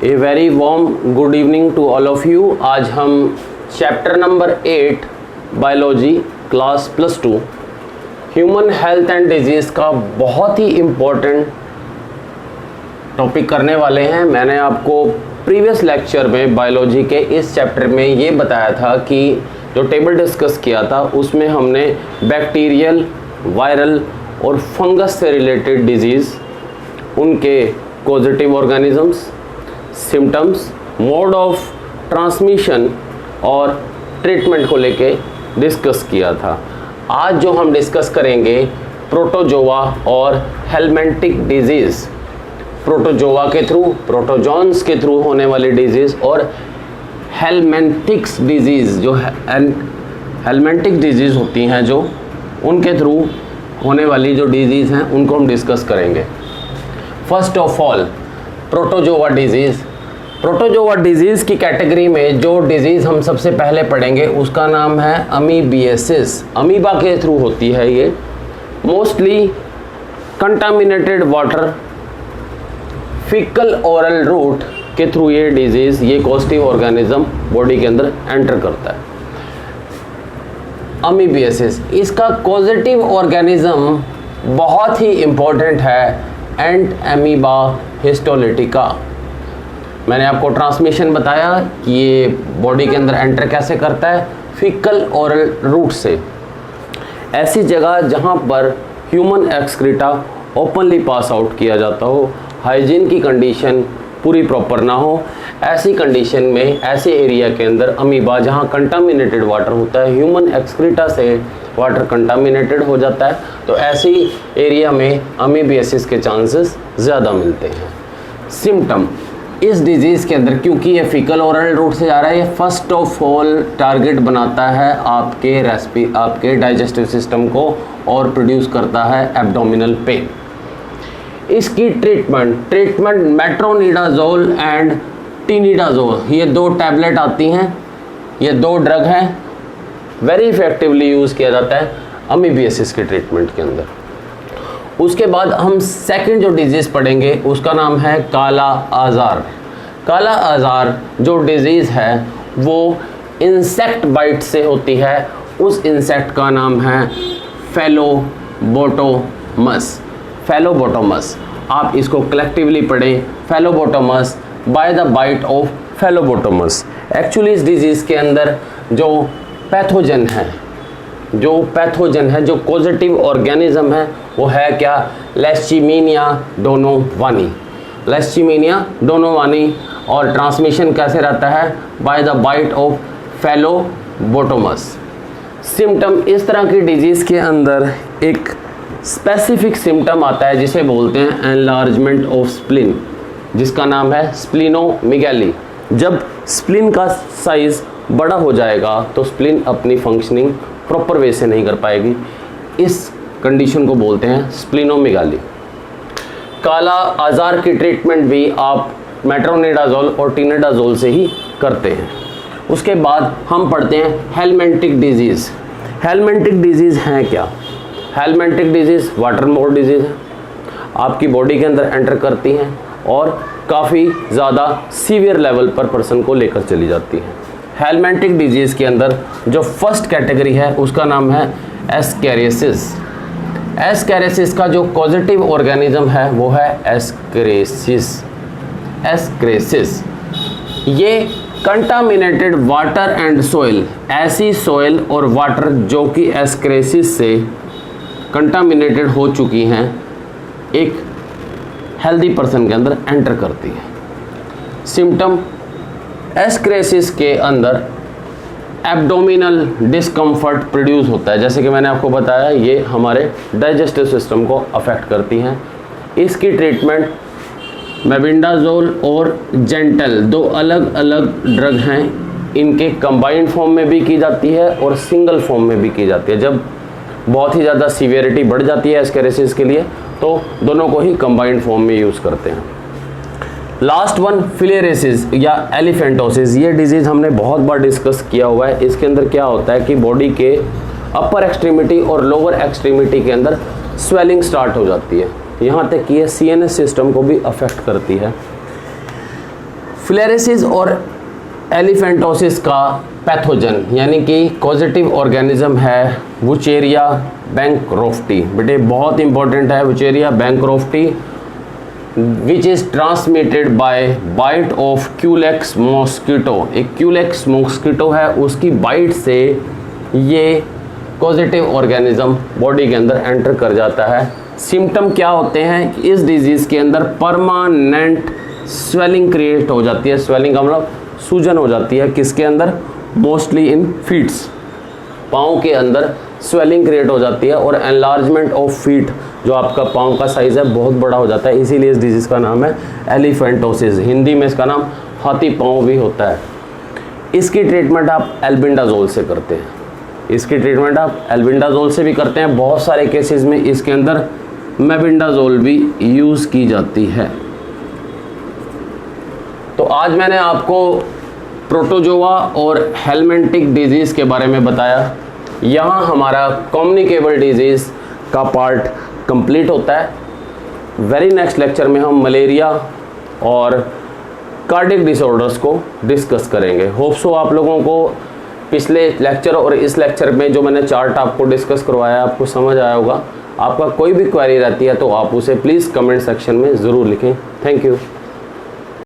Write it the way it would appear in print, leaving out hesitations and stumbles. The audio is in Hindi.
A very warm good evening to all of you. आज हम chapter number 8 biology class +2 human health and disease का बहुत ही इम्पोर्टेंट टॉपिक करने वाले हैं। मैंने आपको प्रीवियस लेक्चर में बायोलॉजी के इस चैप्टर में ये बताया था कि जो टेबल डिस्कस किया था उसमें हमने बैक्टीरियल, वायरल और फंगस से रिलेटेड डिजीज़, उनके causative organisms, symptoms, mode of transmission और ट्रीटमेंट को लेके डिस्कस किया था। आज जो हम डिस्कस करेंगे प्रोटोजोआ और हेलमिंथिक डिजीज़, प्रोटोजोआ के थ्रू, प्रोटोजोन्स के थ्रू होने वाली डिजीज़ और हेलमिंथिक्स डिजीज़, जो हेलमिंथिक डिजीज़ होती हैं जो उनके थ्रू होने वाली जो डिजीज़ हैं उनको हम डिस्कस करेंगे। First of all protozoa disease. Protozoa disease की कैटेगरी में जो डिजीज़ हम सबसे पहले पढ़ेंगे उसका नाम है अमीबियासिस। अमीबा के थ्रू होती है ये। Mostly contaminated water, faecal oral route के थ्रू ये डिजीज़, ये कॉजेटिव ऑर्गेनिज्म बॉडी के अंदर एंटर करता है। अमीबियासिस, इसका कॉजेटिव ऑर्गेनिज्म बहुत ही इम्पोर्टेंट है, एंट अमीबा हिस्टोलिटिका। मैंने आपको ट्रांसमिशन बताया कि ये बॉडी के अंदर एंटर कैसे करता है, फीकल ओरल रूट से। ऐसी जगह जहाँ पर human excreta openly pass out किया जाता हो, हाइजीन की कंडीशन पूरी प्रॉपर ना हो, ऐसी कंडीशन में ऐसे एरिया के अंदर अमीबा, जहाँ कंटामिनेटेड वाटर होता है, ह्यूमन एक्सक्रीटा से वाटर कंटामिनेटेड हो जाता है, तो ऐसी एरिया में अमीबियासिस के चांसेस ज़्यादा मिलते हैं। सिम्टम, इस डिज़ीज़ के अंदर क्योंकि ये फीकल ओरल रूट से जा रहा है, ये फर्स्ट ऑफ ऑल टारगेट बनाता है आपके डाइजेस्टिव सिस्टम को और प्रोड्यूस करता है एब्डोमिनल पेन। इसकी ट्रीटमेंट मेट्रोनिडाजोल एंड टिनिडाजोल, ये दो टैबलेट आती हैं, ये दो ड्रग हैं, वेरी इफेक्टिवली यूज़ किया जाता है अमीबियासिस के ट्रीटमेंट के अंदर। उसके बाद हम सेकंड जो डिजीज़ पढ़ेंगे उसका नाम है काला आज़ार। काला आज़ार जो डिजीज़ है वो इंसेक्ट बाइट से होती है। उस इंसेक्ट का नाम है फेलोबोटोमस। फेलोबोटोमस, आप इसको कलेक्टिवली पढ़ें, Phlebotomus, by the bite of Phlebotomus. Actually इस डिजीज़ के अंदर जो पैथोजन है, जो कॉजेटिव ऑर्गेनिज्म है वो है क्या, लेश्चिमीनिया डोनोवानी। लेश्चिमीनिया डोनोवानी, और ट्रांसमिशन कैसे रहता है, by the bite of Phlebotomus. Symptom, इस तरह की डिजीज़ के अंदर एक स्पेसिफिक सिम्टम आता है जिसे बोलते हैं एनलार्जमेंट ऑफ स्प्लिन, जिसका नाम है स्प्लिनोमेगाली। जब स्प्लिन का साइज़ बड़ा हो जाएगा तो स्प्लिन अपनी फंक्शनिंग प्रॉपर वे से नहीं कर पाएगी। इस कंडीशन को बोलते हैं स्प्लिनोमेगाली। काला आज़ार की ट्रीटमेंट भी आप मेट्रोनिडाजोल और टिनिडाजोल से ही करते हैं। उसके बाद हम पढ़ते हैं हेलमिंथिक डिजीज़। हेलमिंथिक डिजीज़ हैं क्या? Helminthic disease water mode disease है, आपकी बॉडी के अंदर एंटर करती हैं और काफ़ी ज़्यादा सीवियर लेवल पर पर्सन को लेकर चली जाती हैं। हेलमिंथिक डिजीज़ के अंदर जो फर्स्ट कैटेगरी है उसका नाम है एस्केरिसिस। एस्केरिसिस का जो कॉजेटिव ऑर्गेनिज्म है वो है एस्केरिसिस। ये कंटामिनेटेड वाटर एंड सोइल, ऐसी सोइल और वाटर जो कि एस्केरिसिस से कंटामिनेटेड हो चुकी हैं, एक हेल्दी पर्सन के अंदर एंटर करती है। सिम्टम, एस्केरिसिस के अंदर एब्डोमिनल डिस्कम्फर्ट प्रोड्यूस होता है। जैसे कि मैंने आपको बताया, ये हमारे डाइजेस्टिव सिस्टम को अफेक्ट करती हैं। इसकी ट्रीटमेंट मेबिंडाजोल और जेंटल, दो अलग अलग ड्रग हैं, इनके कंबाइंड फॉर्म में भी की जाती है और सिंगल फॉर्म में भी की जाती है। जब बहुत ही ज़्यादा सीवियरिटी बढ़ जाती है एस्केरिसिस के लिए तो दोनों को ही कंबाइंड फॉर्म में यूज़ करते हैं। लास्ट वन फिलेरिसिस या एलिफेंटोसिस, ये डिजीज़ हमने बहुत बार डिस्कस किया हुआ है। इसके अंदर क्या होता है कि बॉडी के अपर एक्सट्रीमिटी और लोअर एक्सट्रीमिटी के अंदर स्वेलिंग स्टार्ट हो जाती है, यहाँ तक कि ये सीएनएस सिस्टम को भी अफेक्ट करती है। फिलेरियासिस और एलिफेंटोसिस का पैथोजन यानी कि कॉजेटिव ऑर्गेनिज्म है वुचेरिया बैंक्रॉफ्टी। बेटे बहुत इंपॉर्टेंट है wuchereria bancrofti, which is transmitted by bite of culex mosquito. एक क्यूलेक्स मॉस्किटो है, उसकी बाइट से ये कॉजेटिव ऑर्गेनिज्म बॉडी के अंदर एंटर कर जाता है। सिम्टम क्या होते हैं? इस डिजीज़ के अंदर परमानेंट स्वेलिंग क्रिएट हो जाती है। स्वेलिंग का मतलब सूजन हो जाती है। किसके अंदर? मोस्टली इन फीट्स, पाँव के अंदर स्वेलिंग क्रिएट हो जाती है और एनलार्जमेंट ऑफ फीट, जो आपका पाँव का साइज़ है बहुत बड़ा हो जाता है। इसीलिए इस डिजीज़ का नाम है एलिफेंटोसिस। हिंदी में इसका नाम हाथी पाँव भी होता है। इसकी ट्रीटमेंट आप एल्बेंडाजोल से करते हैं। इसकी ट्रीटमेंट आप एल्बेंडाजोल से भी करते हैं। बहुत सारे केसेस में इसके अंदर मेबेंडाजोल भी यूज़ की जाती है। तो आज मैंने आपको प्रोटोजोआ और हेलमिंथिक डिजीज़ के बारे में बताया। यहाँ हमारा कम्युनिकेबल डिजीज़ का पार्ट कंप्लीट होता है। वेरी नेक्स्ट लेक्चर में हम मलेरिया और कार्डियक डिसऑर्डर्स को डिस्कस करेंगे। होप सो आप लोगों को पिछले लेक्चर और इस लेक्चर में जो मैंने चार्ट आपको डिस्कस करवाया आपको समझ आया होगा। आपका कोई भी क्वेरी रहती है तो आप उसे प्लीज़ कमेंट सेक्शन में ज़रूर लिखें। Thank you.